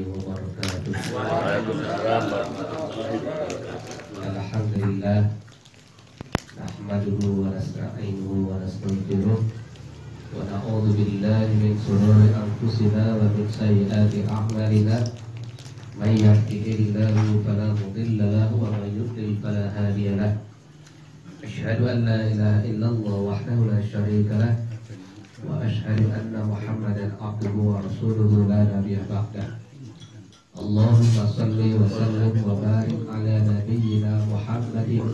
wabarakatuh. Waalaikumsalam warahmatullahi wabarakatuh. Alhamdulillah, nahmaduhu wa nasta'inuhu wa nastaghfiruh wa na'udzu billahi min shururi anfusina wa min sayyiati a'malina. May yahdihillahu fala mudilla lahu wa may yudlil fala hadiya lahu. Asyhadu an la ilaha illallah wahdahu la syarika lah wa asyhadu anna Muhammadan abduhu wa rasuluhu la nabiyya ba'dah. Allahumma salli wa sallim wa barik ala nabiyyina Muhammadin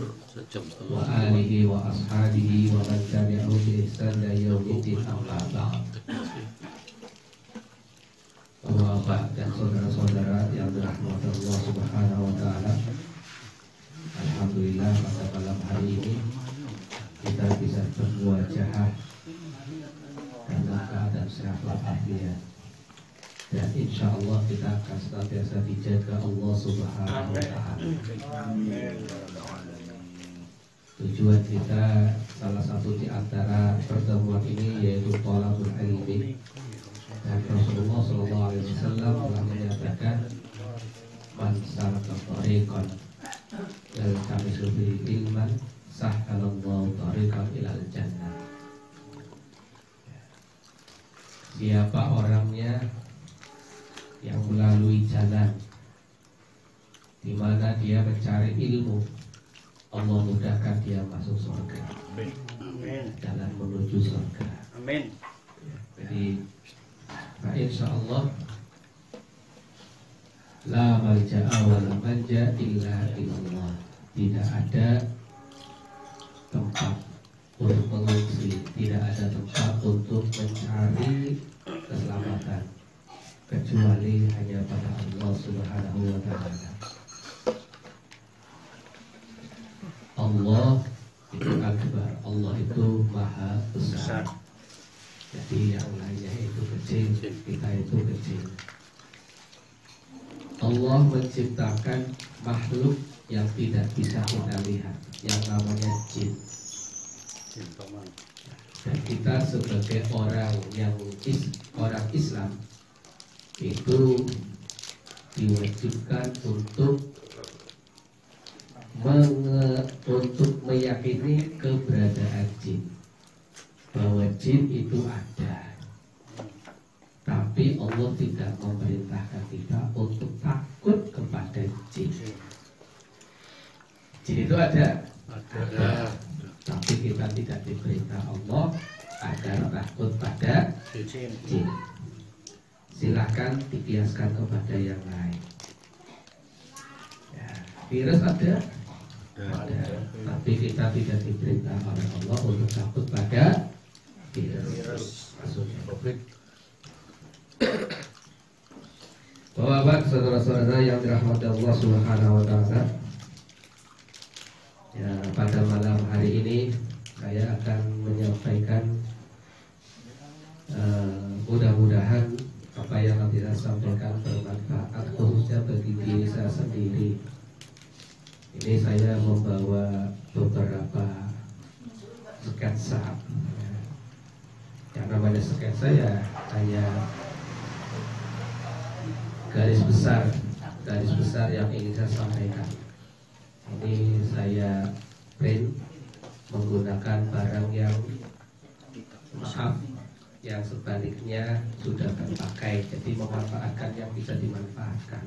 wa alihi wa ashabihi wa man tabi'ahu bi ihsan ila yaumil amma ba'd. Bapak dan saudara-saudara yang dirahmati Allah Subhanahu wa taala, alhamdulillah pada malam hari ini kita bisa bermuajahah dalam keadaan sehat walafiat. Dan insya Allah kita akan senantiasa dijaga Allah Subhanahu wa ta'ala. Tujuan kita salah satu di antara pertemuan ini yaitu thalabul ilmi. Dan Rasulullah SAW telah menyatakan man salaka thariqan yaltamisu fihi ilman sahhalallahu thariqan ilal jannah. Siapa orangnya yang melalui jalan di mana dia mencari ilmu, Allah mudahkan dia masuk surga. Amin. Jalan menuju surga. Amin. Jadi, insya Allah la malja'a wa la manja illa illallah. Tidak ada tempat untuk mengungsi, tidak ada tempat untuk mencari keselamatan kecuali hanya pada Allah Subhanahu wa ta'ala. Allah itu akbar, Allah itu maha besar. Jadi yang lainnya itu kecil, kita itu kecil. Allah menciptakan makhluk yang tidak bisa kita lihat, yang namanya jin. Dan kita sebagai orang Islam itu diwajibkan untuk meyakini keberadaan jin, bahwa jin itu ada. Tapi Allah tidak memerintahkan kita untuk takut kepada jin. Jin itu ada. Tapi kita tidak diperintah Allah agar takut pada jin. Silahkan dikiaskan kepada yang lain. Ya, virus ada, tapi kita tidak diperintah oleh Allah untuk takut pada virus. Maksudnya COVID. Bapak, saudara-saudara yang dirahmati Allah Subhanahu wa taala. Ya, pada malam hari ini saya akan menyampaikan mudah-mudahan apa yang nanti saya sampaikan bermanfaat khususnya bagi diri saya sendiri. Ini saya membawa beberapa sketsa. Yang namanya sketsa ya hanya garis besar yang ingin saya sampaikan. Ini saya print menggunakan barang yang yang sebaliknya sudah terpakai, jadi memanfaatkan yang bisa dimanfaatkan.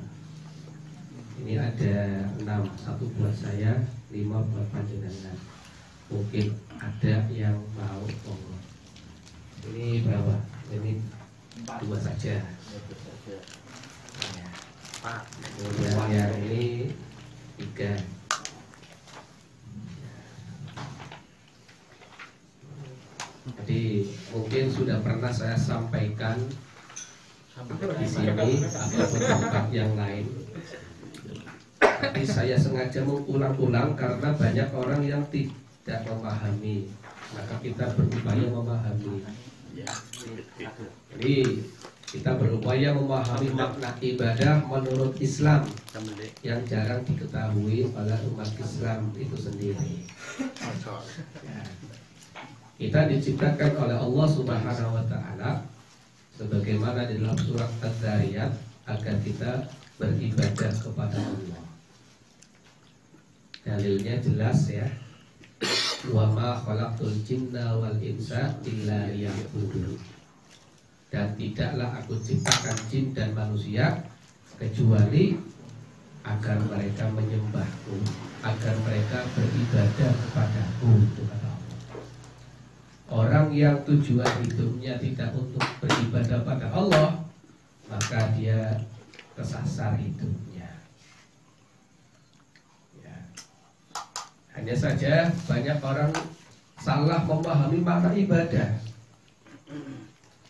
Ini ada 6, satu buat saya, 5 buat panjenengan. Mungkin ada yang mau monggo. Ini berapa? Ini 2 saja. Kemudian yang ini 3. Jadi mungkin sudah pernah saya sampaikan di sini atau di tempat yang lain. Tapi saya sengaja mengulang-ulang karena banyak orang yang tidak memahami. Maka kita berupaya memahami. Jadi kita berupaya memahami makna ibadah menurut Islam yang jarang diketahui oleh umat Islam itu sendiri. Ya. Kita diciptakan oleh Allah Subhanahu wa taala sebagaimana di dalam surat Az-Zariyat agar kita beribadah kepada Allah. Dalilnya jelas ya. Wa ma khalaqtul jinna wal insa illa liya'budun. Dan tidaklah aku ciptakan jin dan manusia kecuali agar mereka menyembahku, agar mereka beribadah kepadaku, itu kata Allah. Orang yang tujuan hidupnya tidak untuk beribadah pada Allah, maka dia kesasar hidupnya. Ya. Hanya saja banyak orang salah memahami makna ibadah.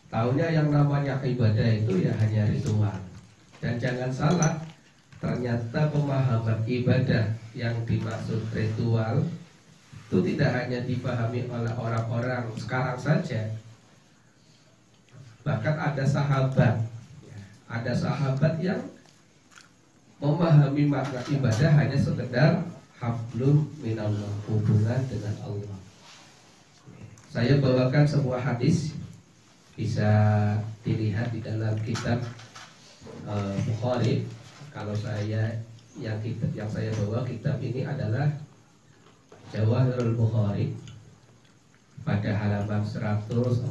Taunya yang namanya ibadah itu ya hanya ritual. Dan jangan salah, ternyata pemahaman ibadah yang dimaksud ritual itu tidak hanya dipahami oleh orang-orang sekarang saja. Bahkan ada sahabat yang memahami makna ibadah hanya sekedar hablum minallah, hubungan dengan Allah. Saya bawakan sebuah hadis, bisa dilihat di dalam kitab Bukhari. Kalau saya yang saya bawa kitab ini adalah Jawahirul Bukhari pada halaman 145,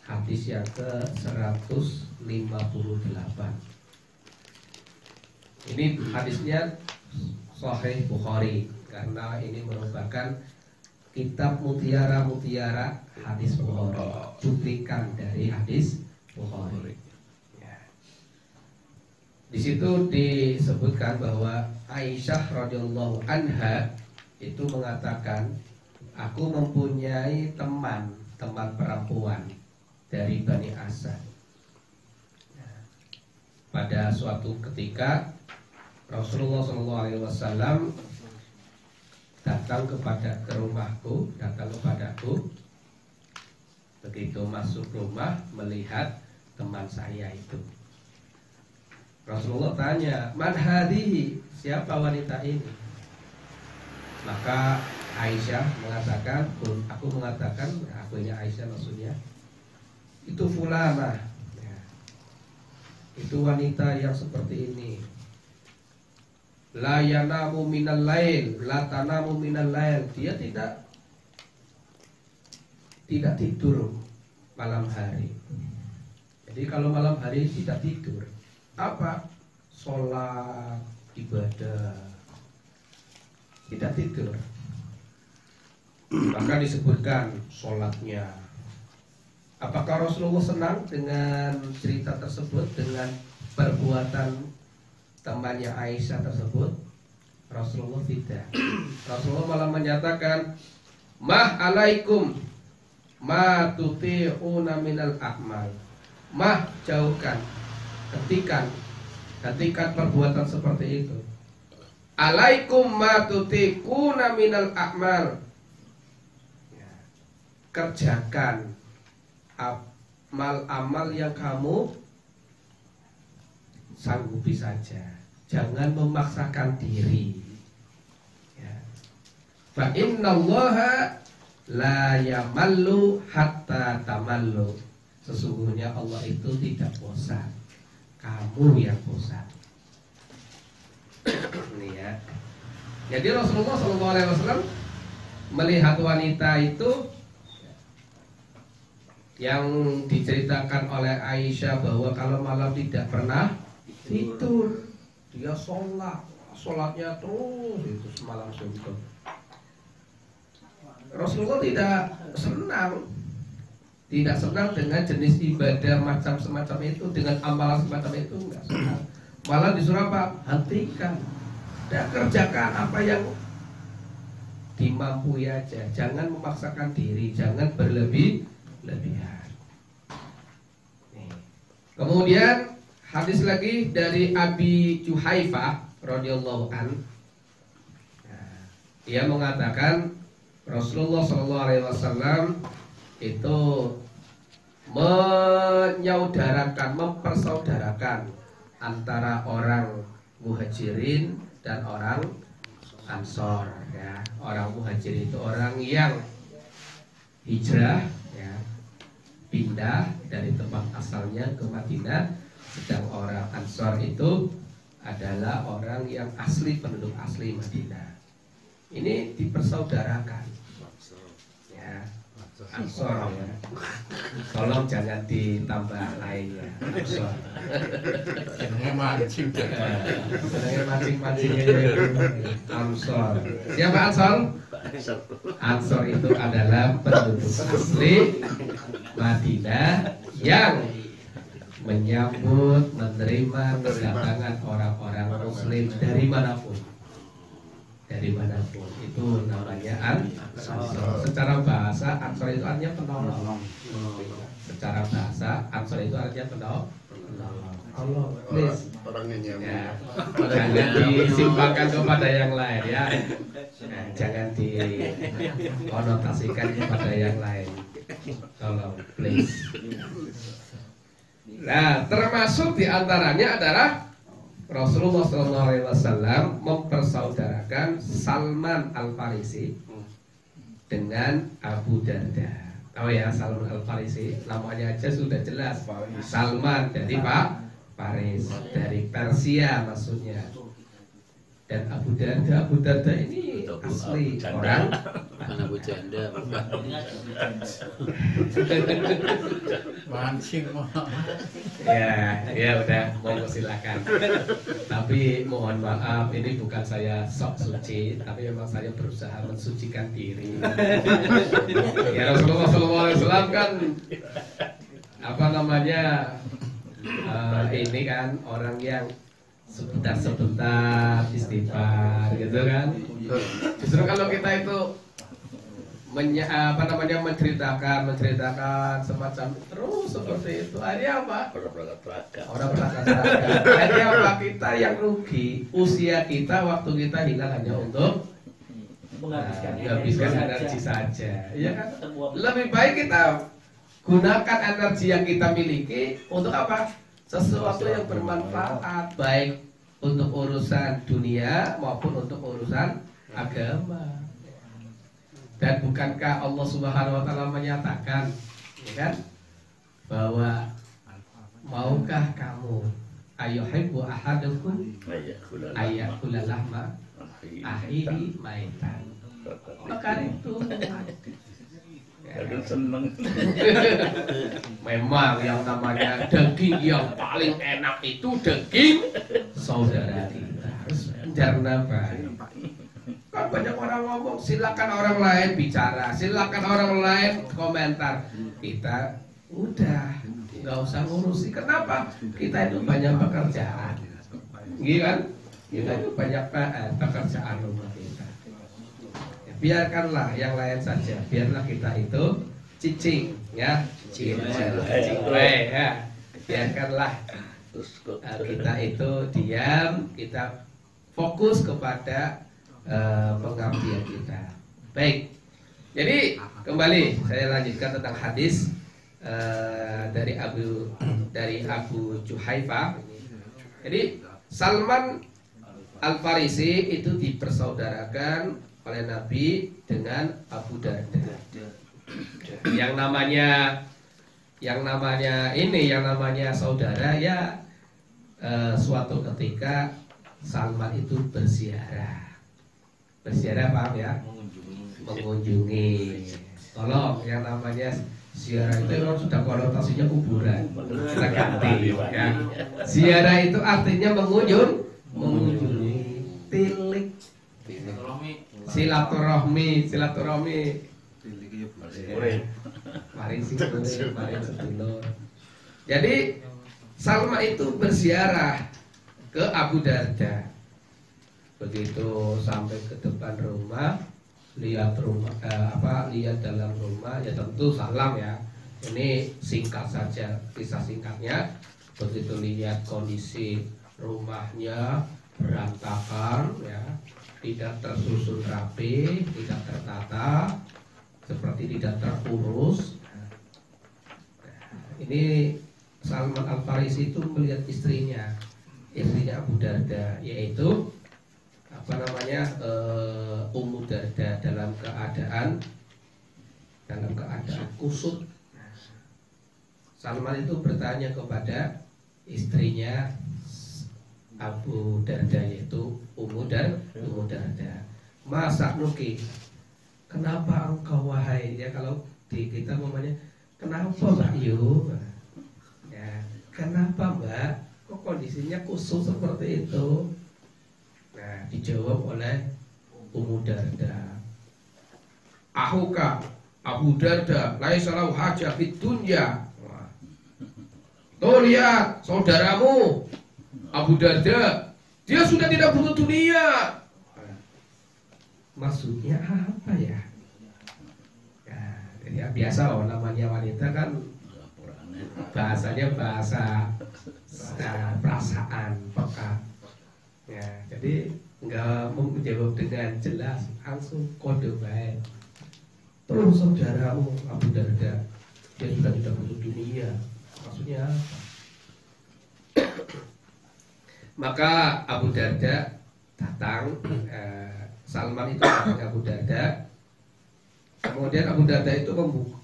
hadis yang ke 158. Ini hadisnya Sahih Bukhari karena ini merupakan kitab mutiara-mutiara hadis Bukhari, cuplikan dari hadis Bukhari. Ya. Di situ disebutkan bahwa Aisyah radhiyallahu anha itu mengatakan, aku mempunyai teman perempuan dari Bani Asad. Ya. Pada suatu ketika Rasulullah SAW datang kepadaku. Begitu masuk rumah melihat teman saya itu, Rasulullah tanya, man hadihi, siapa wanita ini? Maka Aisyah mengatakan, aku ini Aisyah maksudnya, itu fulanah ya, itu wanita yang seperti ini. La yanamu minal lail, la tanamu minal lail. Dia tidak tidur malam hari. Jadi kalau malam hari tidak tidur, apa? Sholat, ibadah, tidak tidur. Maka disebutkan sholatnya. Apakah Rasulullah senang dengan cerita tersebut, dengan perbuatan temannya Aisyah tersebut? Rasulullah tidak. Rasulullah malah menyatakan, mah alaikum ma tuti'una minal a'mal. Mah, jauhkan, hentikan perbuatan seperti itu. Alaikum ma tuti'una minal a'mal. Kerjakan amal yang kamu sanggupi saja, jangan memaksakan diri. Ya. Fa innallaha la yamallu hatta tamallu. Sesungguhnya Allah itu tidak bosan, kamu yang bosan. Ini ya. Jadi Rasulullah SAW melihat wanita itu yang diceritakan oleh Aisyah bahwa kalau malam tidak pernah tidur, dia sholatnya terus itu semalam suntuk. Rasulullah tidak senang dengan jenis ibadah macam semacam itu, dengan amalan semacam itu, enggak senang. Malah disuruh apa? Hentikan dan kerjakan apa yang dimampu aja, jangan memaksakan diri, jangan berlebihan. Kemudian hadis lagi dari Abi Juhaifah radhiyallahu an. Dia mengatakan Rasulullah SAW itu mempersaudarakan antara orang Muhajirin dan orang Ansor. Ya. Orang Muhajirin itu orang yang hijrah, ya, pindah dari tempat asalnya ke Madinah Sedang orang Ansor itu adalah orang yang asli, penduduk asli Madinah. Ini dipersaudarakan. Ya, Ansor ya. Tolong jangan ditambah lainnya. Ansor. Senengnya mancing. Senengnya mancing-mancing ini. Ansor. Siapa Ansor? Ansor itu adalah penduduk asli Madinah yang menyambut, menerima kedatangan orang-orang Muslim dari manapun. Dari manapun itu namanya Ansor. Secara bahasa Ansor itu artinya penolong. Secara bahasa Ansor itu artinya penolong. Allah, please. Ya, jangan disimpangkan kepada yang lain ya. Nah, jangan dikonotasikan kepada yang lain. Tolong, please. Nah, termasuk diantaranya adalah Rasulullah SAW mempersaudarakan Salman Al-Farisi dengan Abu Darda. Tahu ya Salman Al-Farisi? Namanya aja sudah jelas. Salman dari Faris, dari Persia maksudnya. Dan Abu Darda ini asli orang Abu Janda. Mancing mah. Ya udah, monggo silakan. Tapi mohon maaf, ini bukan saya sok suci, tapi memang saya berusaha mensucikan diri. Ya Rasulullah SAW kan apa namanya ini kan orang yang sebentar istighfar gitu kan. Justru kalau kita itu menceritakan semacam terus seperti itu, akhirnya apa? Orang berlagak-lagak. Akhirnya apa? Kita yang rugi, usia kita, waktu kita hilang hanya untuk menghabiskan energi saja. Ya kan? Lebih baik kita gunakan energi yang kita miliki untuk apa? Sesuatu yang bermanfaat, baik untuk urusan dunia maupun untuk urusan agama. Dan bukankah Allah Subhanahu wa taala menyatakan, ya kan, bahwa maukah kamu ayyuhibbu ahadukum ayyakula lahma akhihi maitan. Maka itu seneng. Memang yang namanya daging yang paling enak itu daging saudara kita. Harus menjarna baik. Kan banyak orang ngomong, silakan orang lain bicara, silakan orang lain komentar. Kita udah nggak usah ngurusi. Kenapa? Kita itu banyak pekerjaan, gitu kan? Kita itu banyak pekerjaan rumah kita. Ya, biarkanlah yang lain saja. Biarlah kita itu cicing, ya, cicing, ya. Biarkanlah kita itu diam, kita fokus kepada pengabdian kita. Baik. Jadi kembali saya lanjutkan tentang hadis dari Abu Juhaifah. Jadi Salman Al-Farisi itu dipersaudarakan oleh Nabi dengan Abu Darda. Yang namanya saudara ya, suatu ketika Salman itu berziarah. Berziarah paham ya? Mengunjungi. Tolong yang namanya ziarah itu memang sudah konotasinya kuburan. Kita ganti ya. Ziarah itu artinya mengunjungi. Tilik. Silaturahmi. Maring sedulur. Jadi Salma itu berziarah ke Abu Darda. Begitu sampai ke depan rumah, lihat dalam rumah, ya tentu salam ya. Ini singkat saja, kisah singkatnya. Begitu lihat kondisi rumahnya berantakan ya, tidak tersusun rapi, tidak tertata, seperti tidak terurus. Ini Salman Al-Farisi itu melihat istrinya Abu Darda, yaitu Ummu Darda dalam keadaan kusut. Salman itu bertanya kepada istrinya Abu Darda, yaitu Ummu Darda. Masa nuki, kenapa engkau wahai, ya kalau di kita namanya kenapa Mbak Yu, ya kenapa Mbak, kok kondisinya khusus seperti itu? Nah, dijawab oleh Ummu Darda, ahuka Abu Darda laisa lahu hajah fid dunya. Tuh lihat saudaramu Abu Darda, dia sudah tidak butuh dunia. Maksudnya apa ya? Ya biasa loh, namanya wanita kan bahasanya bahasa perasaan peka. Ya, jadi nggak mau menjawab dengan jelas, langsung kode baik. Terus saudaramu Abu Darda, dia sudah tidak butuh dunia. Maksudnya apa? Maka Abu Darda datang, Salman itu datang ke Abu Darda. Kemudian Abu Darda itu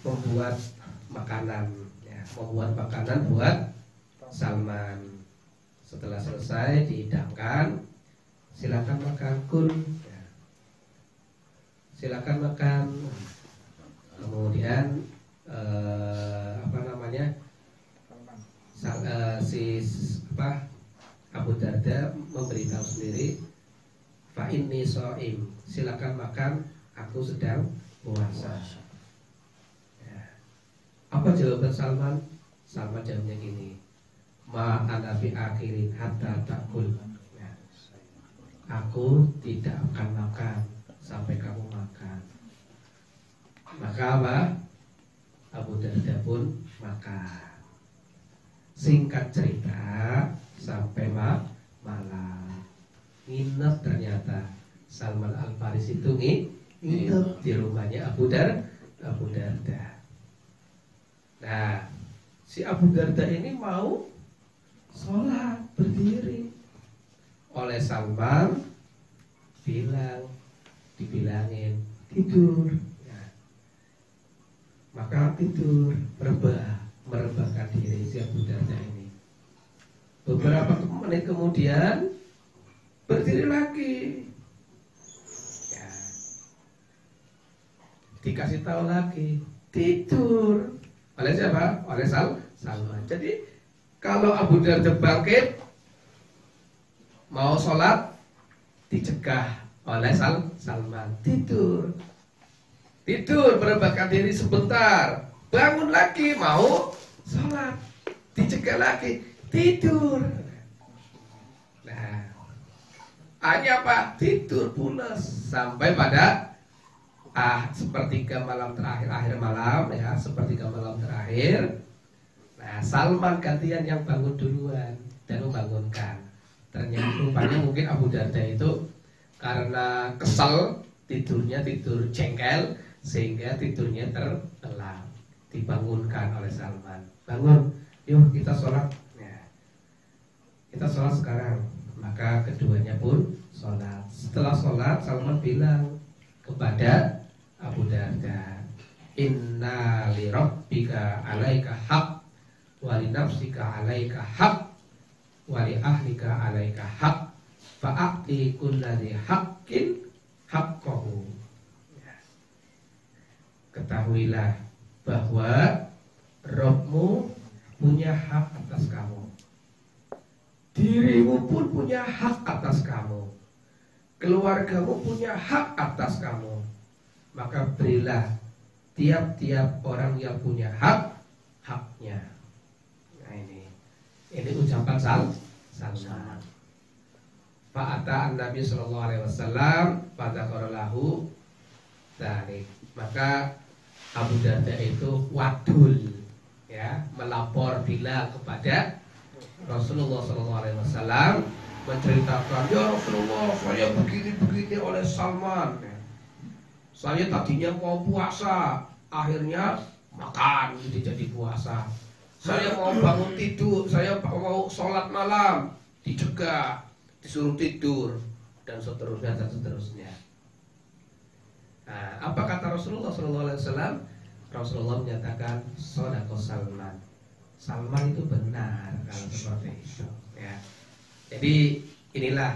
membuat makanan, ya, membuat makanan buat Salman. Setelah selesai dihidangkan, silakan makan kun, ya. Silakan makan. Kemudian Abu Darda memberitahu sendiri, fa inni shaim, silakan makan, aku sedang puasa. Ya. Apa jawaban Salman? Salman jawabnya gini, ma ana fi akhirin hatta takul. Ya. Aku tidak akan makan sampai kamu makan. Maka apa? Abu Darda pun makan. Singkat cerita, sampai malam nginep, ternyata Salman Al-Farisi itu nginep di rumahnya Abu Darda. Nah, si Abu Darda ini mau sholat berdiri, oleh Salman dibilangin tidur, ya. Maka tidur, merebahkan diri si Abu Darda ini. Beberapa menit kemudian berdiri lagi, ya. Dikasih tahu lagi, tidur. Oleh siapa? Oleh Salman. Jadi kalau Abu Darda bangkit mau sholat, dicegah oleh Salman. Tidur, merebahkan diri sebentar, bangun lagi mau sholat, dicegah lagi, tidur. Nah, hanya apa? Tidur pulas sampai pada sepertiga malam terakhir, akhir malam, ya, sepertiga malam terakhir. Nah, Salman gantian yang bangun duluan dan membangunkan. Ternyata rupanya mungkin Abu Darda itu karena kesel, tidurnya tidur jengkel, sehingga tidurnya terlelap. Dibangunkan oleh Salman, bangun, yuk kita sholat, ya. Kita sholat sekarang. Maka keduanya pun sholat. Setelah sholat, Salman bilang kepada Abu Darda, inna li rabbika alaika haq, wa li nafsika alaika haq, wa li ahlika alaika haq, fa'ati kulladhi haqqin haqqahu. Ketahuilah bahwa Rabbmu punya hak atas kamu, dirimu pun punya hak atas kamu, keluargamu punya hak atas kamu. Maka berilah tiap-tiap orang yang punya haknya. Nah, ini ucapan Salman. Fa'ata an-Nabi sallallahu alaihi wasallam fadzakara lahu dzalik. Maka Abu Darda itu wadul, ya, melapor bila kepada Rasulullah SAW, menceritakan, ya Rasulullah, saya begini oleh Salman. Saya tadinya mau puasa, akhirnya makan jadi puasa. Saya mau bangun tidur, saya mau sholat malam, dicegah, disuruh tidur, dan seterusnya. Nah, apa kata Rasulullah SAW? Rasulullah menyatakan, sodako Salman, Salman itu benar kalau seperti itu ya. Jadi inilah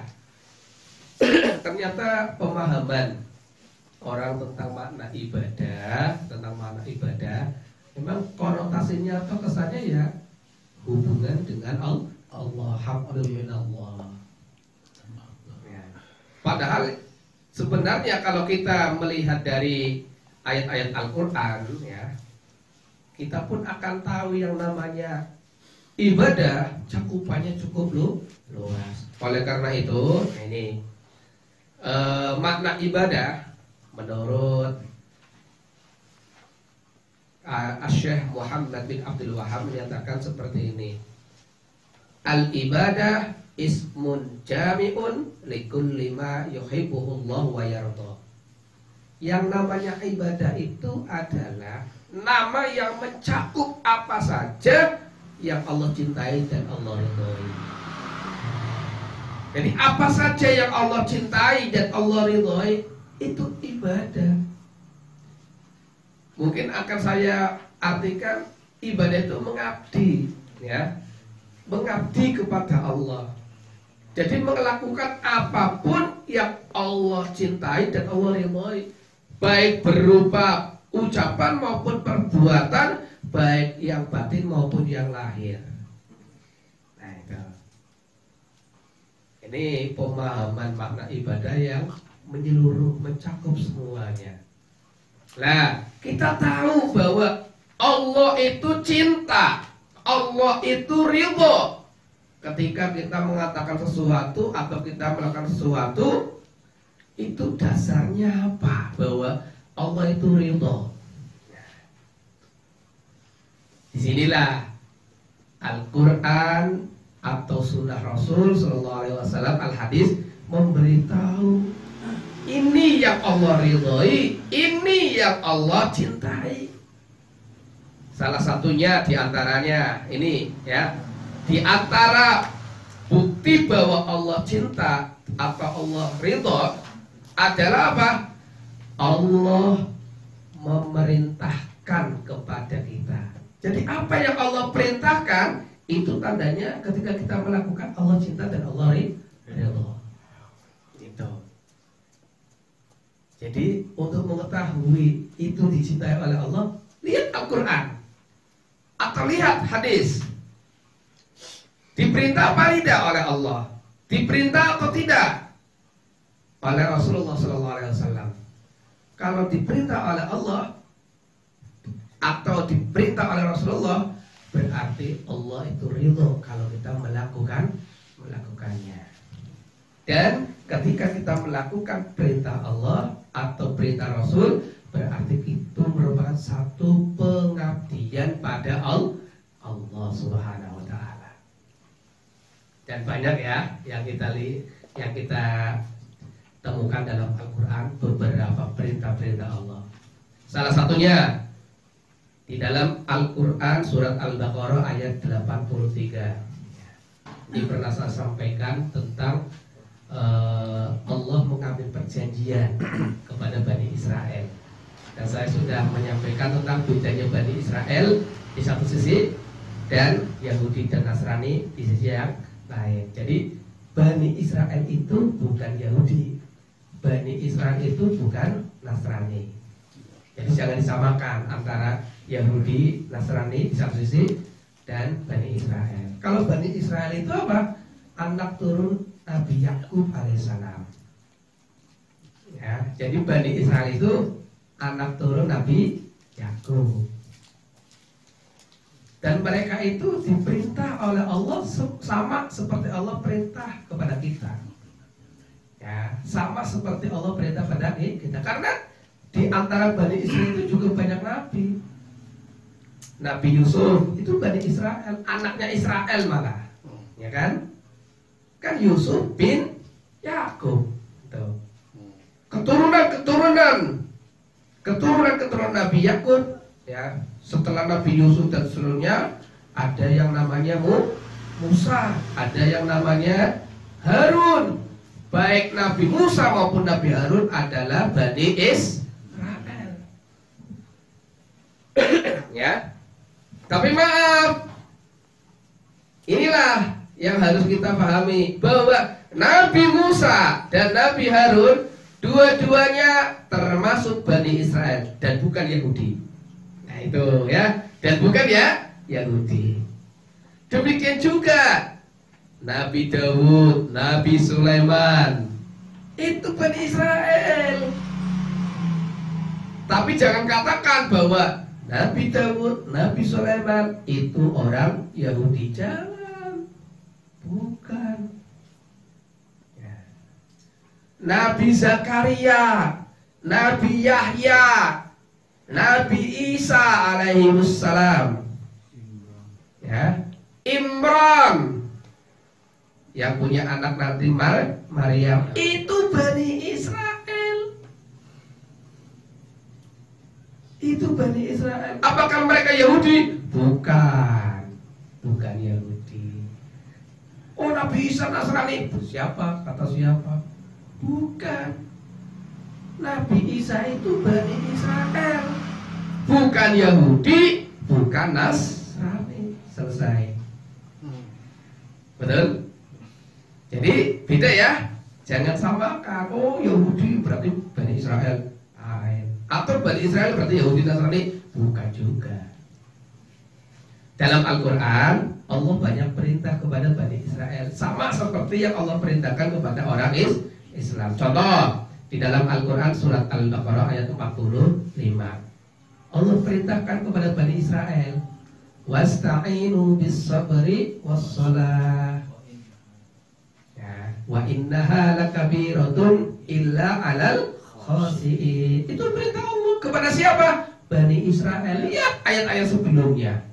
ternyata pemahaman orang tentang makna ibadah memang konotasinya atau kesannya ya hubungan dengan Allah, haqqun minallah ya. Padahal sebenarnya kalau kita melihat dari ayat-ayat Al-Quran ya, kita pun akan tahu yang namanya ibadah cakupannya cukup luas. Oleh karena itu, ini makna ibadah menurut Syekh Muhammad bin Abdul Wahhab menyatakan seperti ini. Al-ibadah ismun jami'un likulli ma yuhibbuhullah wa yarda. Yang namanya ibadah itu adalah nama yang mencakup apa saja yang Allah cintai dan Allah ridhoi. Jadi apa saja yang Allah cintai dan Allah ridhoi itu ibadah. Mungkin akan saya artikan ibadah itu mengabdi, ya, mengabdi kepada Allah. Jadi melakukan apapun yang Allah cintai dan Allah ridhoi, baik berupa ucapan maupun perbuatan, baik yang batin maupun yang lahir. Nah itu. Ini pemahaman makna ibadah yang menyeluruh, mencakup semuanya. Nah, kita tahu bahwa Allah itu cinta, Allah itu ridho. Ketika kita mengatakan sesuatu atau kita melakukan sesuatu, itu dasarnya apa? Bahwa Allah itu ridho. Disinilah Al-Quran atau Sunnah Rasul Sallallahu Alaihi Wasallam, Al-Hadis memberitahu ini yang Allah ridhoi, ini yang Allah cintai. Salah satunya diantaranya ini ya, di antara bukti bahwa Allah cinta atau Allah ridho adalah apa? Allah memerintahkan kepada kita. Jadi apa yang Allah perintahkan itu tandanya ketika kita melakukan Allah cinta dan Allah ridho. Itu. Jadi untuk mengetahui itu dicintai oleh Allah, lihat Al-Quran atau lihat hadis. Diperintah apa tidak oleh Allah? Diperintah atau tidak oleh Rasulullah SAW? Kalau diperintah oleh Allah atau diperintah oleh Rasulullah, berarti Allah itu ridho kalau kita melakukannya. Dan ketika kita melakukan perintah Allah atau perintah Rasul, berarti itu merupakan satu pengabdian pada Allah Subhanahu wa Ta'ala. Dan banyak ya yang kita temukan dalam Al-Quran beberapa perintah-perintah Allah. Salah satunya di dalam Al-Quran surat Al-Baqarah ayat 83. Ini pernah saya sampaikan tentang Allah mengambil perjanjian kepada Bani Israel. Dan saya sudah menyampaikan tentang bedanya Bani Israel di satu sisi dan Yahudi dan Nasrani di sisi yang lain. Jadi Bani Israel itu bukan Yahudi, Bani Israel itu bukan Nasrani. Jadi jangan disamakan antara Yahudi, Nasrani di satu sisi dan Bani Israel. Kalau Bani Israel itu apa? Anak turun Nabi Yakub alaihissalam. Ya, jadi Bani Israel itu anak turun Nabi Yakub. Dan mereka itu diperintah oleh Allah sama seperti Allah perintah kepada kita. Ya, sama seperti Allah perintah pada kita. Karena di antara Bani Israel itu juga banyak nabi. Nabi Yusuf itu Bani Israel, anaknya Israel malah, ya kan? Kan Yusuf bin Yakub. Keturunan Nabi Yakub, ya. Setelah Nabi Yusuf dan seluruhnya, ada yang namanya Musa, ada yang namanya Harun. Baik Nabi Musa maupun Nabi Harun adalah Bani Israel. Ya. Tapi maaf, Inilah yang harus kita pahami, bahwa Nabi Musa dan Nabi Harun dua-duanya termasuk Bani Israel dan bukan Yahudi. Nah itu ya, dan bukan ya Yahudi. Demikian juga Nabi Dawud, Nabi Sulaiman, itu Bani Israel. Tapi jangan katakan bahwa Nabi Dawud, Nabi Sulaiman itu orang Yahudi. Jangan, bukan. Ya. Nabi Zakaria, Nabi Yahya, Nabi Isa alaihi wassalam, ya, Imran yang punya anak nanti Maryam, itu Bani Israel. Itu Bani Israel. Apakah mereka Yahudi? Bukan, bukan Yahudi. Oh, Nabi Isa Nasrani. Siapa? Kata siapa? Bukan. Nabi Isa itu Bani Israel, bukan Yahudi, bukan Nasrani. Selesai. Betul? Jadi beda ya. Jangan samakan. Oh, Yahudi berarti Bani Israel, atau Bani Israel berarti Yahudi Nasrani. Bukan juga. Dalam Al-Quran Allah banyak perintah kepada Bani Israel, sama seperti yang Allah perintahkan kepada orang Islam. Contoh, di dalam Al-Quran surat Al-Baqarah ayat 45, Allah perintahkan kepada Bani Israel, wasta'inu bis-sabri was-salah, ya, wa innaha lakabiratun illa 'alal khasi'in. Itu perintah Allah kepada siapa? Bani Israel. Lihat ayat-ayat sebelumnya.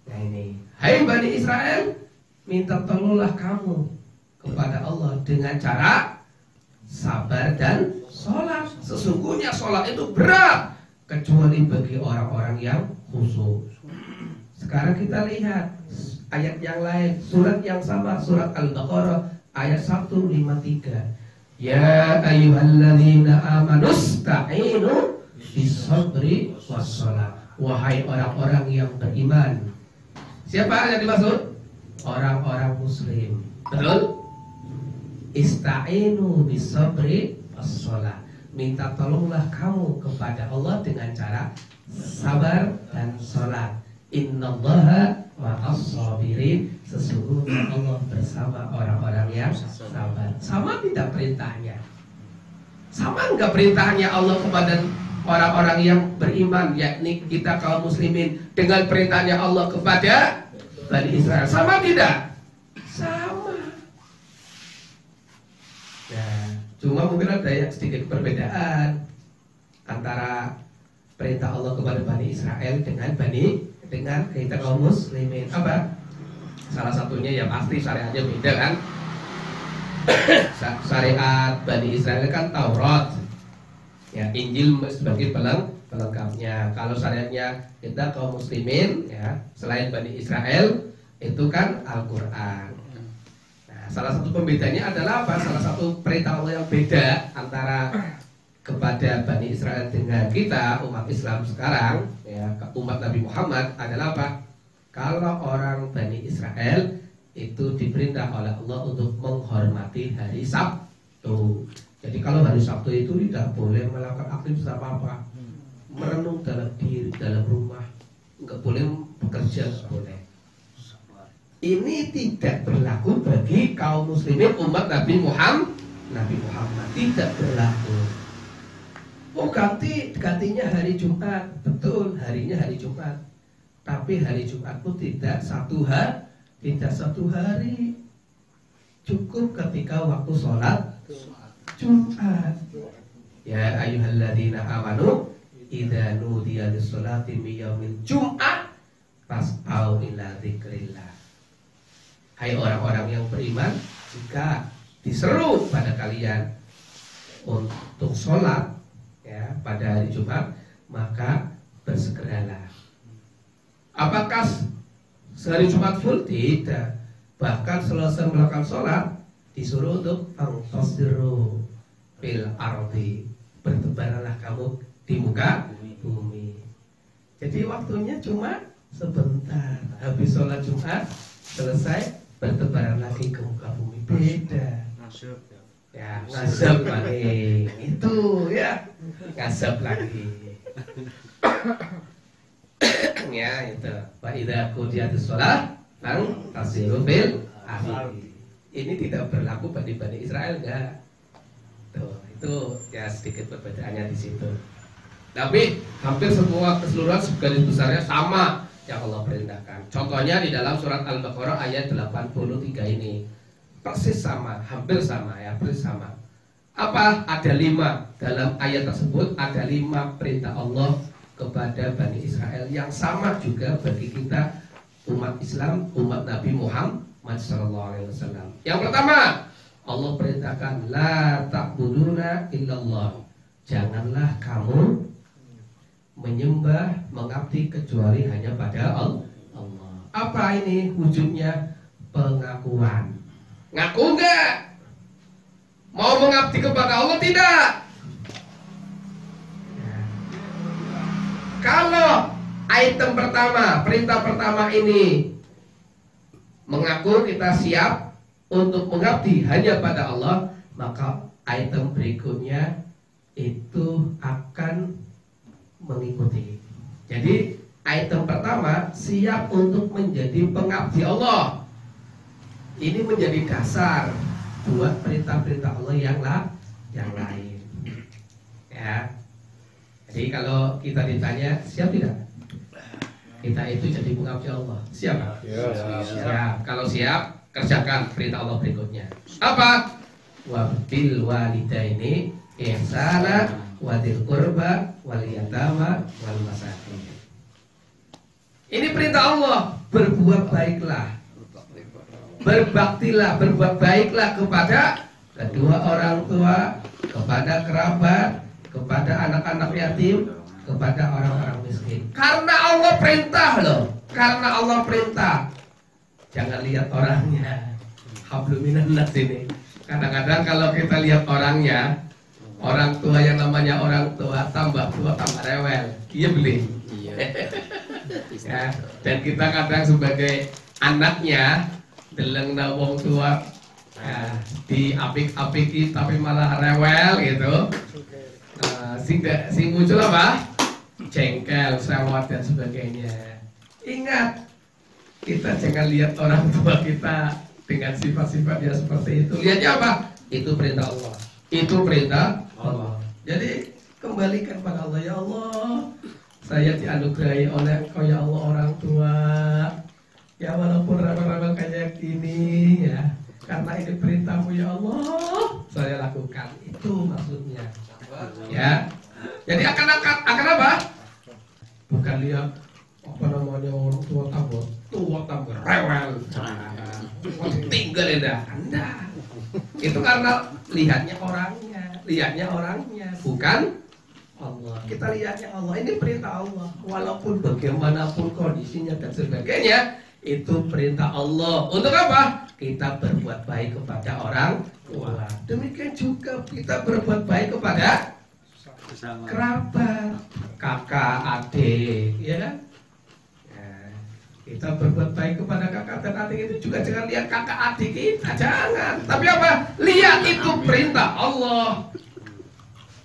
Nah ini, hai Bani Israel, minta tolonglah kamu kepada Allah dengan cara sabar dan sholat. Sesungguhnya sholat itu berat, kecuali bagi orang-orang yang khusyuk. Sekarang kita lihat ayat yang lain, surat yang sama, surat Al-Baqarah ayat 153. Ya ayyuhalladzina amanusta'inu bis-sabri was-shalah. Wahai orang-orang yang beriman. Siapa yang dimaksud? Orang-orang muslim. Betul? Ista'inu bis-sabri was-shalah. Minta tolonglah kamu kepada Allah dengan cara sabar dan sholat. Innallaha ma'as-sabirin. Sesungguhnya Allah bersama orang-orang yang sabar. Sama tidak perintahnya? Sama enggak perintahnya Allah kepada orang-orang yang beriman, yakni kita kaum muslimin, dengan perintahnya Allah kepada Bani Israel? Sama tidak? Sama. Nah, cuma mungkin ada yang sedikit perbedaan antara perintah Allah kepada Bani Israel dengan kita kaum muslimin. Apa? Salah satunya ya pasti syariatnya beda kan. Syariat Bani Israel kan Taurat, ya, Injil sebagai pelengkapnya. Kalau syariatnya kita kaum muslimin, ya, selain Bani Israel itu kan Al-Quran. Nah, salah satu pembedanya adalah apa? Salah satu perintah Allah yang beda antara kepada Bani Israel dengan kita umat Islam sekarang, ya, umat Nabi Muhammad adalah apa? Kalau orang Bani Israel itu diperintah oleh Allah untuk menghormati hari Sabtu. Jadi kalau hari Sabtu itu tidak boleh melakukan aktivitas apa-apa, merenung dalam diri, dalam rumah, nggak boleh bekerja, nggak boleh. Ini tidak berlaku bagi kaum muslimin umat Nabi Muhammad. Tidak berlaku. Oh, gantinya hari Jumat. Betul, harinya hari Jumat. Tapi hari Jumat pun tidak satu hari. Cukup ketika waktu sholat Jumat. Ya ayyuhalladzina amanu idza nudiya lis-sholati min yaumil jum'ah fas'au ila dzikrillah. Hai orang-orang yang beriman, jika diseru pada kalian untuk sholat, ya, pada hari Jumat, maka bersegeralah. Apakah sehari Jumat full? Tidak. Bahkan selesai melakukan sholat disuruh untuk fantasiru fil ardi, bertebaranlah kamu di muka bumi. Jadi waktunya cuma sebentar. Habis sholat Jumat selesai bertebaran lagi ke muka bumi. Beda. Ya, ngasap lagi. Itu ya, ngasap lagi. Ya itu. Wa idza qudiyatis shalah fantasiru fil ardi. Ini tidak berlaku bagi Bani Israel, enggak. Tuh, itu ya sedikit perbedaannya di situ. Tapi hampir semua keseluruhan garis besarnya sama yang Allah perintahkan. Contohnya di dalam surat Al-Baqarah ayat 83 ini. Persis sama, hampir sama ya, persis sama. Apa? Ada 5 dalam ayat tersebut, ada 5 perintah Allah kepada Bani Israel yang sama juga bagi kita umat Islam, umat Nabi Muhammad SAW. Yang pertama, Allah perintahkan la ta'buduna illallah. Janganlah kamu menyembah, mengabdi kecuali hanya pada Allah. Apa ini wujudnya? Pengakuan. Ngaku enggak? Mau mengabdi kepada Allah tidak? Kalau item pertama, perintah pertama ini mengaku kita siap untuk mengabdi hanya pada Allah, maka item berikutnya itu akan mengikuti. Jadi item pertama siap untuk menjadi pengabdi Allah. Ini menjadi dasar buat perintah-perintah Allah yang lain. Ya. Jadi kalau kita ditanya siap tidak? Kita itu jadi pengabdi Allah. Siap? Siap. Kalau siap, kerjakan perintah Allah berikutnya. Apa? Wa bil walidaini ihsana wa dzil qurba wal yatama wal masakin. Ini perintah Allah, berbuat baiklah. Berbaktilah, berbuat baiklah kepada kedua orang tua, kepada kerabat, kepada anak-anak yatim, kepada orang-orang miskin. Karena Allah perintah loh. Karena Allah perintah. Jangan lihat orangnya. Hablum minan nas ini. Kadang-kadang kalau kita lihat orangnya, orang tua yang namanya orang tua tambah rewel. Iya beli. Ya, dan kita kadang sebagai anaknya deleng wong tua ya, diapik-apiki tapi malah rewel gitu. Sing muncul apa? Jengkel, sewot dan sebagainya. Ingat, kita jangan lihat orang tua kita dengan sifat-sifat yang seperti itu. Lihatnya apa? Itu perintah Allah. Itu perintah Allah. Jadi kembalikan pada Allah. Ya Allah, saya dianugerahi oleh Engkau ya Allah orang tua. Ya walaupun rewel-rewel kayak gini ya, karena ini perintahmu ya Allah, saya lakukan. Itu maksudnya. Ya. Jadi akan apa? Bukan lihat apa namanya orang tua tambah rewel. Tinggal Anda. Itu karena lihatnya orangnya, bukan Allah. Kita lihatnya Allah. Ini perintah Allah. Walaupun bagaimanapun kondisinya dan sebagainya, itu perintah Allah. Untuk apa? Kita berbuat baik kepada orang tua. Demikian juga kita berbuat baik kepada kerabat, kakak, adik, ya kan? Ya, kita berbuat baik kepada kakak dan adik itu juga jangan lihat kakak adik kita, jangan. Tapi apa? Lihat itu perintah Allah.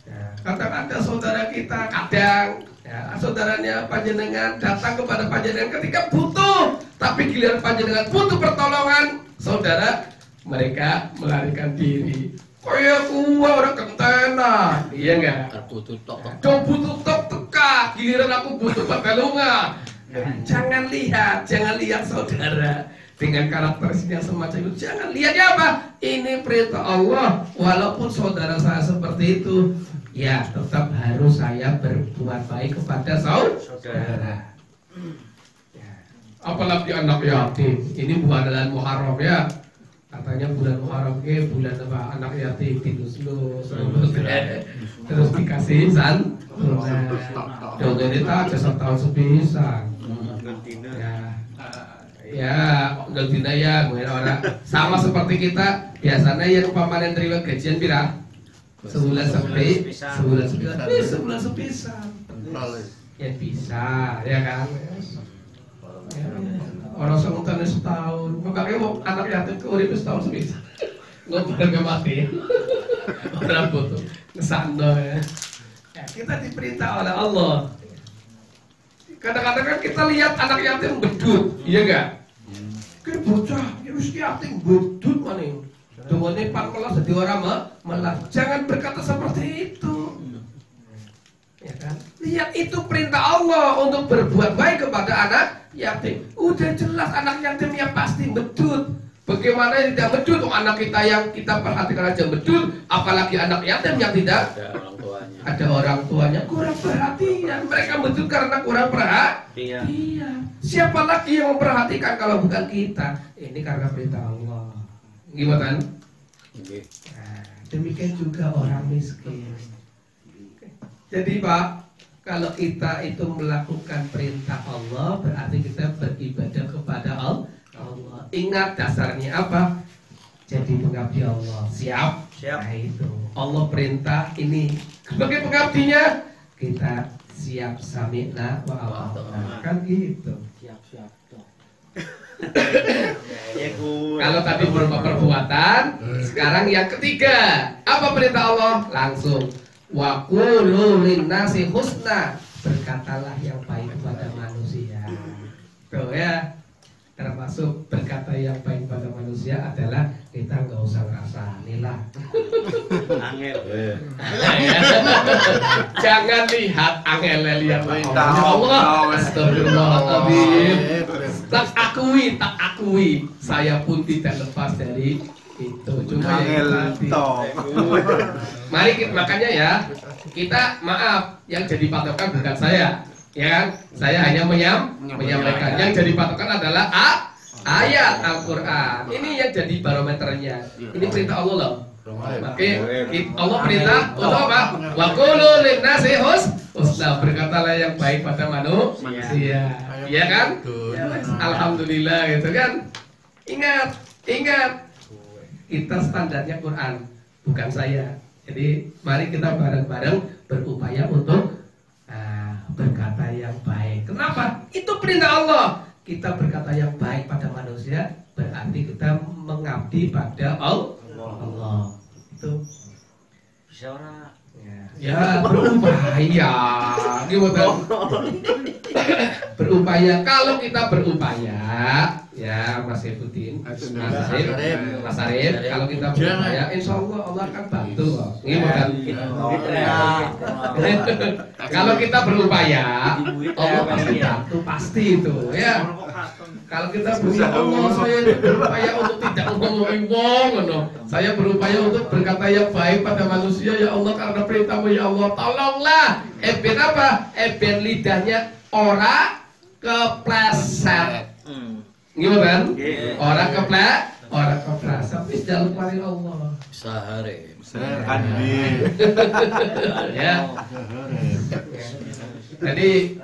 Ya, kadang ada saudara kita, ya, saudaranya panjenengan datang kepada panjenengan ketika butuh, tapi giliran panjenengan butuh pertolongan, saudara mereka melarikan diri. Kayak gua orang kentena, iya enggak? Butuh tok. Butuh tok teka, giliran aku butuh pertolongan. Jangan lihat saudara dengan karakteristik yang semacam itu. Jangan lihat ya apa? Ini perintah Allah. Walaupun saudara saya seperti itu, ya tetap harus saya berbuat baik kepada saudara. Ya. Apalagi anak yatim. Ini bulan Muharram ya. Katanya bulan Muharram bulan apa? Anak yatim dilus-lus, terus dikasih dong ini tak aja setahun sepisan. Ya, gantina ya, orang sama seperti kita biasanya yang pamannya terima gajian pira? Sebulan sepisan. Ya bisa, ya kan? Orang sementara setahun, makanya mau anak yatim ke urip setahun semisal. Ngobrol ke mati. Orang butuh ngesando ya. Kita diperintah oleh Allah. Kadang-kadang kan kita lihat anak yatim bedut, iya enggak? Kayak bocah, ya wis yatim bedut maning. Dungane pangkelas dadi orang melah. Jangan berkata seperti itu. Ya kan? Lihat itu perintah Allah untuk berbuat baik kepada anak yatim. Udah jelas anak yatim yang pasti bedut. Bagaimana tidak bedut? Anak kita yang kita perhatikan aja bedut, apalagi anak yatim yang tidak ada orang tuanya kurang perhatian. Mereka bedut karena kurang perhatian. Iya. Siapa lagi yang memperhatikan kalau bukan kita? Ini karena perintah Allah. Gimana? Nah, demikian juga orang miskin. Jadi Pak, kalau kita itu melakukan perintah Allah, berarti kita beribadah kepada Allah. Ingat dasarnya apa? Jadi pengabdi Allah. Siap? Siap. Nah itu. Allah perintah ini. Sebagai pengabdinya, kita siap sami'na wa ata'na. Kan gitu. Siap. Kalau tadi berupa perbuatan, sekarang yang ketiga. Apa perintah Allah? Langsung. Wa qulu linnasi husna, berkatalah yang baik kepada manusia. Tuh ya, termasuk berkata yang baik pada manusia adalah kita nggak usah ngerasa nilah. Angel. Jangan lihat angel, lihat Allah. Astagfirullahaladzim. Tak akui, saya pun tidak lepas dari itu. Cuma mari makanya ya, kita maaf, yang jadi patokan bukan saya, ya kan? Saya hanya menyampaikan. Yang jadi patokan adalah ayat Al-Quran. Ini yang jadi barometernya. Ini perintah Allah loh. Oke, Allah perintah untuk apa? Wa qulu linnasi husna, berkatalah yang baik pada manusia. Iya kan? Alhamdulillah gitu kan. Ingat. Kita standarnya Quran, bukan saya. Jadi mari kita bareng-bareng berupaya untuk berkata yang baik. Kenapa? Itu perintah Allah. Kita berkata yang baik pada manusia, berarti kita mengabdi pada Allah. Itu Bisa orang. ya berupaya. Gimana? Berupaya. Kalau kita berupaya, ya Mas Saifuddin, Mas Arif, kalau kita berupaya, insya Allah Allah akan bantu kok. Gimana? Kalau kita berupaya, Allah pasti bantu, pasti itu. Ya. Kalau kita berupaya, Allah saya berupaya untuk tidak ngomongin wong, saya berupaya untuk berkata yang baik pada manusia, ya Allah karena perintahmu ya Allah, tolonglah. Eben apa? Eben lidahnya ora kepleset. Gimana? Orang kepleset. Wis jalan paling Allah. Sehari. Ya. Jadi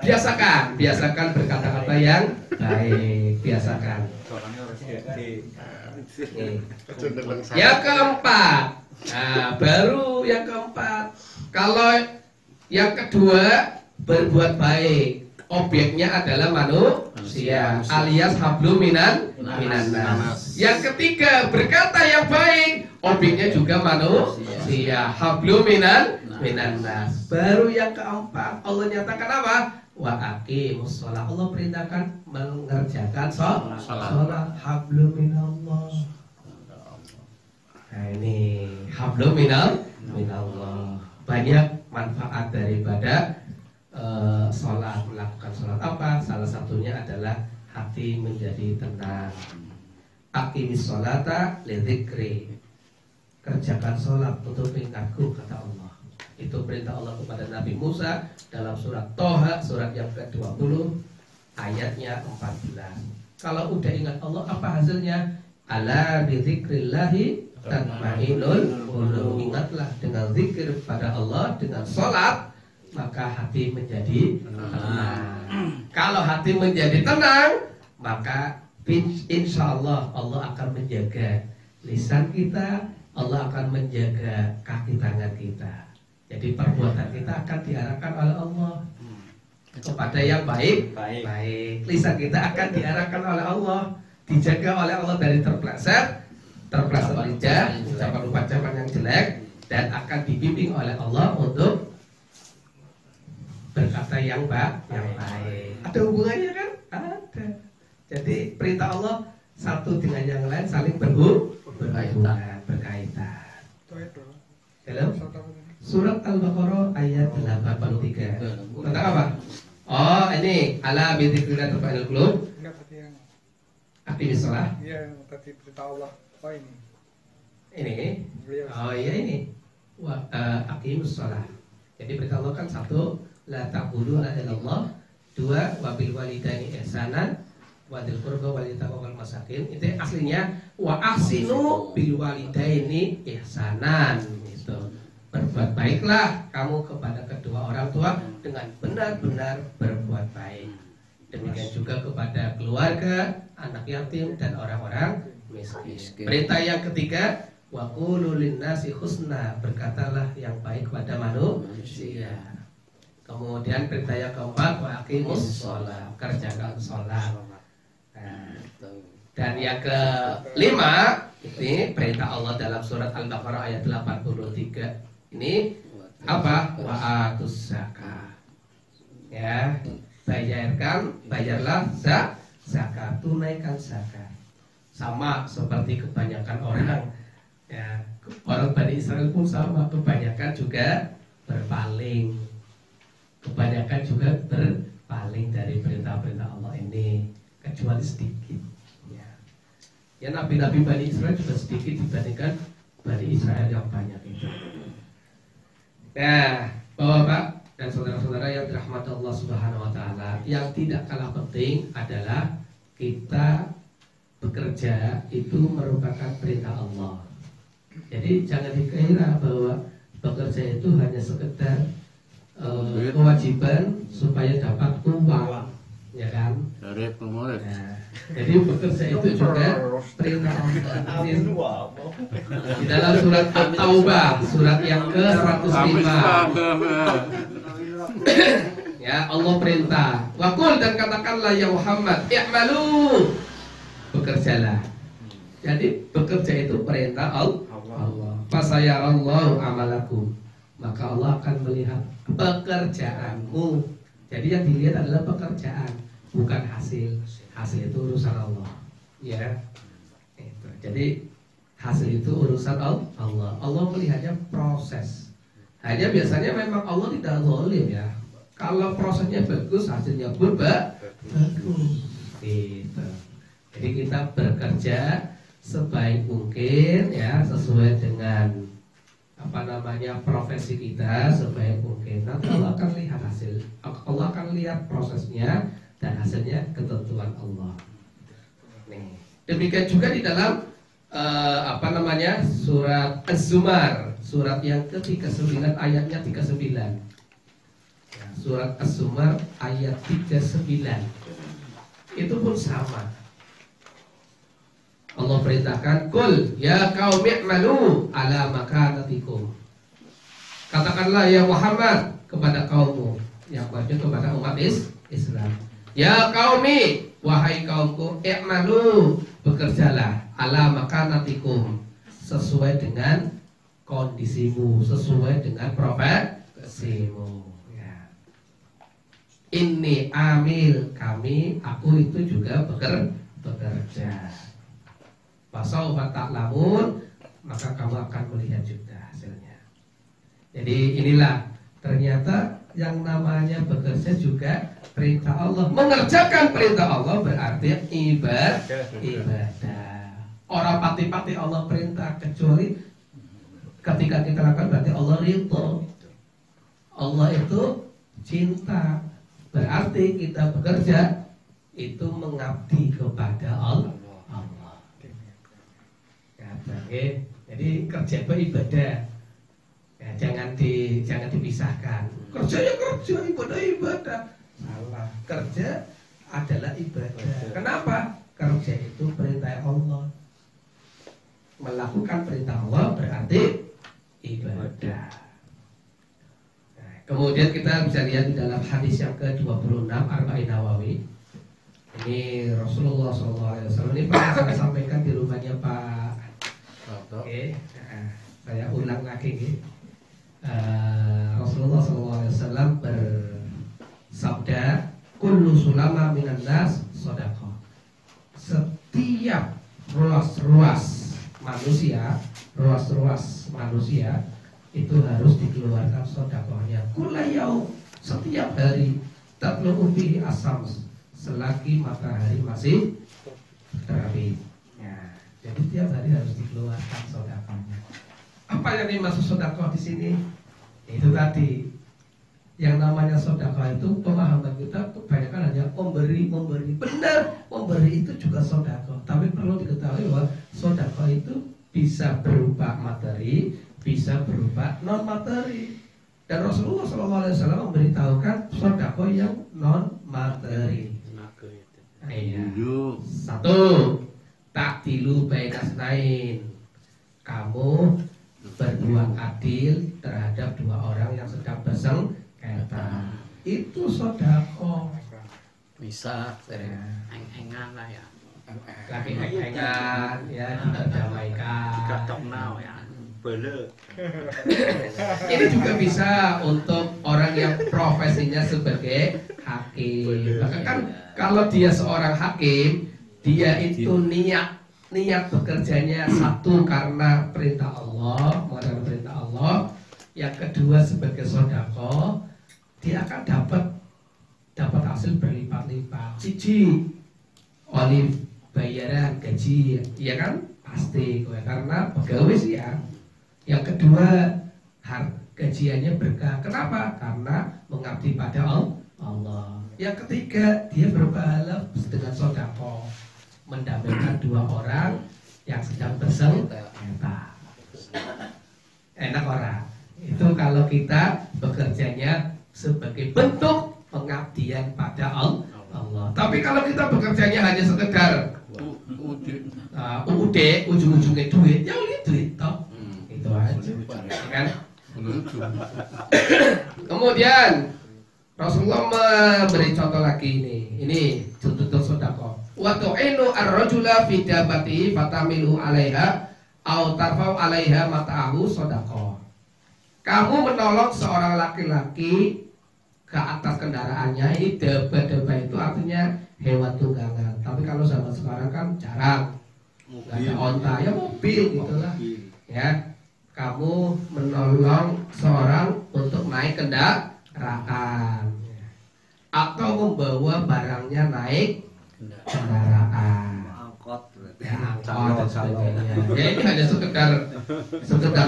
biasakan berkata-kata yang baik, biasakan. Yang keempat, baru yang keempat. Kalau yang kedua berbuat baik, objeknya adalah manusia, alias hablum minan nas. Yang ketiga berkata yang baik, objeknya juga manusia, hablum minan nas. Baru yang keempat Allah nyatakan apa? Wa aqimus shalah. Allah perintahkan mengerjakan sholat. Hablum minallah. Nah ini hablum minallah. Banyak manfaat daripada sholat, melakukan sholat apa? Salah satunya adalah hati menjadi tenang. Aqimis sholata lidzikri. Kerjakan sholat untuk ingatku, kata Allah. Itu perintah Allah kepada Nabi Musa dalam surat Toha, surat yang ke-20, ayatnya 14. Kalau udah ingat Allah, apa hasilnya? Ala bidzikrillahi tatma'innul qulub. Ingatlah dengan zikir pada Allah, dengan sholat, maka hati menjadi tenang. Kalau hati menjadi tenang, maka insya Allah Allah akan menjaga lisan kita, Allah akan menjaga kaki tangan kita. Jadi perbuatan kita akan diarahkan oleh Allah. kepada yang baik. Baik. Lisan kita akan diarahkan oleh Allah, dijaga oleh Allah dari terpleset lidah, ucapan-ucapan yang jelek, dan akan dibimbing oleh Allah untuk berkata yang baik. Ada hubungannya kan? Ada. Jadi perintah Allah satu dengan yang lain saling berhubungan, berkaitan. Dalam surat Al-Baqarah ayat 83 tentang apa? Oh ini ala bidzikrillah tatma'innul qulub. Enggak tadi yang Aqimis shalah. iya yang tadi perintah Allah. Oh ini. Ini. Beliau. Oh iya ini. Aqimus shalah. Jadi perintah Allah kan satu, la ta'budu illa Allah. Dua, wa bil walidaini ihsanan wa dzil qurba wal yatama wal masakin. Itu aslinya wa ahsinu bil walidaini ihsanan gitu. Berbuat baiklah kamu kepada kedua orang tua dengan benar-benar berbuat baik. Demikian juga kepada keluarga, anak yatim dan orang-orang miskin. Perintah yang ketiga, wa qulu linnasi husna, berkatalah yang baik kepada manusia. Kemudian perintah yang keempat, wa aqimus shalah, kerjakan sholat. Nah, dan yang kelima, ini perintah Allah dalam surat Al-Baqarah ayat 83. Ini apa? Wa atus zakah. Ya, bayarlah zakat, tunaikan zakat. Sama seperti kebanyakan orang, ya, orang Bani Israel pun sama, kebanyakan juga berpaling. Kebanyakan juga berpaling dari perintah-perintah Allah ini, kecuali sedikit. Ya, nabi-nabi Bani Israel juga sedikit dibandingkan Bani Israel yang banyak itu. Nah, Bapak dan saudara-saudara yang dirahmati Allah Subhanahu wa taala, yang tidak kalah penting adalah kita bekerja itu merupakan perintah Allah. Jadi jangan dikira bahwa bekerja itu hanya sekedar kewajiban supaya dapat uang, ya kan? Dari pemulai. Nah, jadi bekerja itu juga perintah Allah. Di dalam surat At-Taubah, surat yang ke-105. Ya, Allah perintah. Wa qul, dan katakanlah ya Muhammad, i'malu, bekerjalah. Jadi bekerja itu perintah Allah. Fasayarallahu amalakum, maka Allah akan melihat pekerjaanmu. Jadi yang dilihat adalah pekerjaan, bukan hasil. Hasil itu urusan Allah. Ya. Itu. Jadi hasil itu urusan Allah. Allah melihatnya proses. Hanya biasanya memang Allah tidak zalim ya. Kalau prosesnya bagus, hasilnya pun bagus. Gitu. Jadi kita bekerja sebaik mungkin ya, sesuai dengan profesi kita sebaik mungkin. Nanti Allah akan lihat hasil. Allah akan lihat prosesnya dan hasilnya ketentuan Allah. Nih. Demikian juga di dalam surat Az-Zumar, surat yang ke-39 ayatnya 39. Ya, surat Az-Zumar ayat 39. Itu pun sama. Allah perintahkan, "Qul ya qaumi i'malu ala makanatikum." Katakanlah ya Muhammad kepada kaummu, yang maksudnya kepada umat Islam. Ya qaumi, wahai kaumku, i'malu, bekerjalah ala makanatikum, sesuai dengan kondisimu, sesuai dengan profesimu. Ya. Inni amil, kami, aku itu juga bekerja. Fasaufa ta'lamun, maka kamu akan melihat juga hasilnya. Jadi inilah ternyata yang namanya bekerja juga perintah Allah. Mengerjakan perintah Allah berarti ibadah. Orang pati-pati Allah perintah, kecuali ketika kita lakukan berarti Allah ridho. Allah itu cinta. Berarti kita bekerja itu mengabdi kepada Allah. Jadi kerja itu ibadah. Ya, jangan dipisahkan. Kerja ya kerja, ibadah. Salah. Kerja adalah ibadah. Kenapa? Kerja itu perintah Allah. Melakukan perintah Allah berarti ibadah. Nah, Kemudian kita bisa lihat di dalam hadis yang ke-26 Arba'in Nawawi. Ini Rasulullah SAW ini pernah saya sampaikan di rumahnya Pak. Oke, saya ulang lagi. Rasulullah SAW bersabda, kullu sulama minan nas sedekah. Setiap ruas-ruas manusia itu harus dikeluarkan sedekahnya. Kulayau, setiap hari, tatlu'u fihi asams, selagi matahari masih terbit. Ya, jadi tiap hari harus dikeluarkan sedekahnya. Apa yang dimaksud sedekah di sini? Itu tadi yang namanya sedekah itu pemahaman kita kebanyakan hanya memberi. Benar, memberi itu juga sedekah. Tapi perlu diketahui bahwa sedekah itu bisa berupa materi, bisa berupa non materi. Dan Rasulullah SAW memberitahukan sedekah yang non materi. Iya. Satu, takdilu bainasnain. Kamu berbuat adil terhadap dua orang yang sedang bersengketa. Itu sedekah. Bisa eng-engan lah ya. Lagi eng-engan ya, didamaikan. Dikatok now ya. Bele. Ini juga bisa untuk orang yang profesinya sebagai hakim. Bahkan kan kalau dia seorang hakim, dia itu niat bekerjanya satu karena perintah Allah, mengenai perintah Allah. Yang kedua sebagai sedekah, dia akan dapat hasil berlipat-lipat. Siji, oleh bayaran gaji, ya kan? Pasti, karena pegawai sih ya. Yang kedua, gajiannya berkah. Kenapa? Karena mengabdi pada Allah. Yang ketiga, dia berpahala dengan sedekah, mendamaikan dua orang yang sedang bersengketa. Enak orang. Itu kalau kita bekerjanya sebagai bentuk pengabdian pada Allah. Tapi kalau kita bekerjanya hanya sekedar ujung-ujungnya duit, ya udah duit toh. Itu aja, kan? Kemudian Rasulullah memberi contoh lagi ini contoh sedekah. Wa tu'inu ar-rajula fi dabati fatamilu 'alaiha aw tarfa'u 'alaiha mata'ahu sedekah. Kamu menolong seorang laki-laki ke atas kendaraannya. Ini daba itu artinya hewan tunggangan. Tapi kalau zaman sekarang kan jarang. Nggak ada onta, ya mobil gitulah. Ya. Kamu menolong seorang untuk naik kendaraan atau membawa barangnya naik kendaraan, angkot dan sebagainya. Ya ini hanya sekedar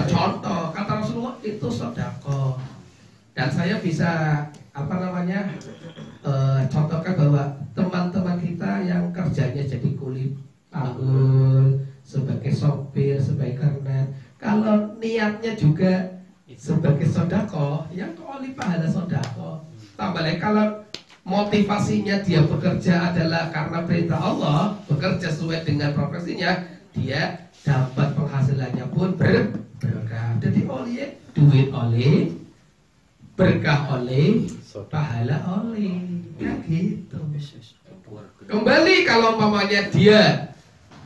contoh. Kata Rasulullah itu sedekah. Dan saya bisa contohkan bahwa teman-teman kita yang kerjanya jadi kuli panggul, sebagai sopir, sebagai kernet, kalau niatnya juga sebagai sedekah, yang oli pahala sedekah. Tambah lagi kalau motivasinya dia bekerja adalah karena perintah Allah, bekerja sesuai dengan profesinya, dia dapat penghasilannya pun berkah. Jadi oleh duit oleh, berkah oleh, pahala oleh, ya gitu. Kembali kalau umpamanya dia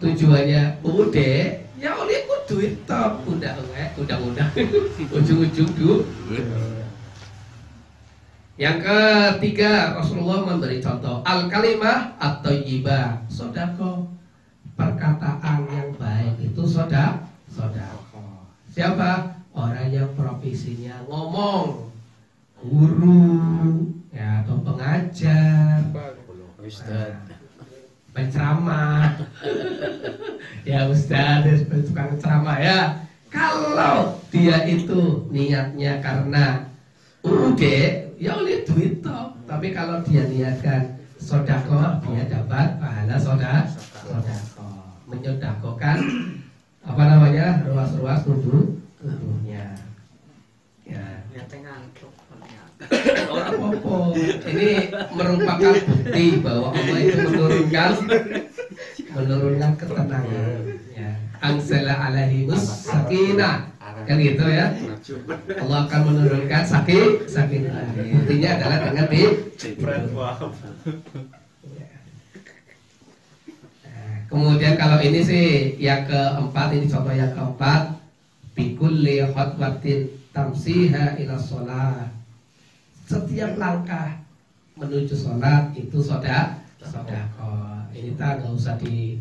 tujuannya udah, ya oleh pun duit top, undang-undang, ujung-ujung duit. Yang ketiga, Rasulullah memberi contoh al-kalimah at-thayyibah, sedekah. Perkataan yang baik itu sedekah. Siapa? Orang yang profesinya ngomong, guru, ya, atau pengajar, penceramah, ya ustadz, tukang ceramah ya. Kalau dia itu niatnya karena ya oleh duit toh. Tapi kalau dia niatkan sedekah, dia dapat pahala sedekah. Menyedekahkan ruas-ruas tubuhnya. Ya. Orang apa? Ini merupakan bukti bahwa Allah itu menurunkan ketenangan. Ya. Anzala alaihimus sakinah. Kan gitu ya. Allah akan menurunkan sakinah. Intinya adalah dengan kemudian kalau ini sih yang keempat, ini contoh yang keempat, bikulli khutwatin tamsiha ila sholat. Setiap langkah menuju sholat itu sedekah. Ini tak nggak usah di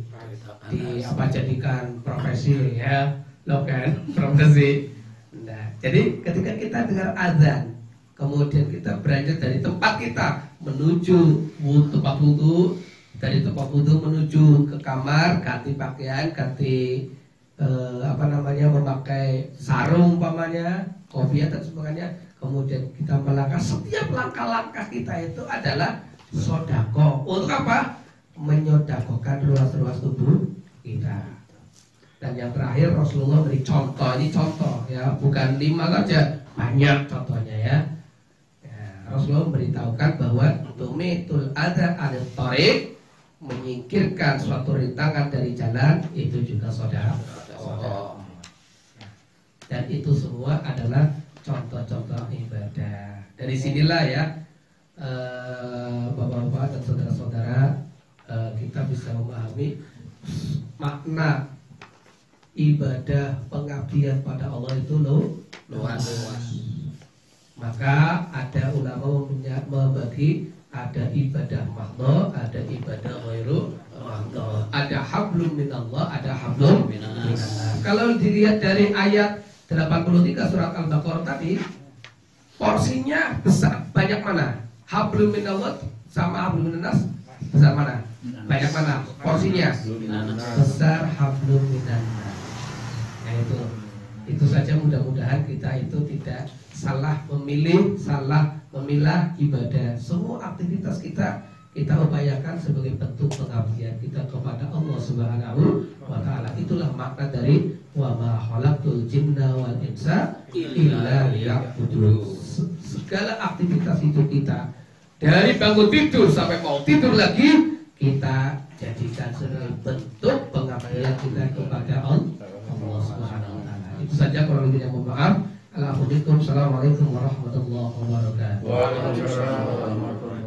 jadikan profesi ya, lo kan profesi. Nah, jadi ketika kita dengar azan, kemudian kita beranjak dari tempat kita menuju tempat wudu, dari tempat wudu menuju ke kamar, ganti pakaian, ganti memakai sarung umpamanya, kopiah dan sebagainya. Kemudian kita melangkah, setiap langkah-langkah kita itu adalah sodako. Untuk apa? Menyodakokan ruas-ruas tubuh kita. Dan yang terakhir Rasulullah beri contoh. Ini contoh ya, bukan 5 saja, banyak contohnya ya. Rasulullah memberitahukan bahwa tumitul adza anil thariq, menyingkirkan suatu rintangan dari jalan, itu juga sedekah. Dan itu semua adalah contoh-contoh ibadah. Dari sinilah ya, bapak-bapak dan saudara-saudara, kita bisa memahami makna ibadah pengabdian pada Allah itu luas. Maka ada ulama membagi, ada ibadah mahdhah, ada ibadah ghairu mahdhah, ada hablum minallah, ada hablum minannas. Kalau dilihat dari ayat 83 surat Al-Baqarah tadi, porsinya besar, banyak mana? Hablum minallah sama hablum minannas besar mana? Banyak mana? Porsinya besar hablum minannas. Nah itu saja, mudah-mudahan kita itu tidak salah memilih, salah memilah ibadah. Semua aktivitas kita upayakan sebagai bentuk pengabdian kita kepada Allah Subhanahu wa Ta'ala. Itulah makna dari wa ma khalaqtul jinna wal insa illa liya'budun. Segala aktivitas hidup kita, dari bangun tidur sampai mau tidur lagi, kita jadikan sebagai bentuk pengabdian kita kepada Allah Subhanahu wa Ta'ala. Itu saja, kurang lebihnya mohon maaf. Assalamualaikum warahmatullahi wabarakatuh. Waalaikumsalam warahmatullahi wabarakatuh.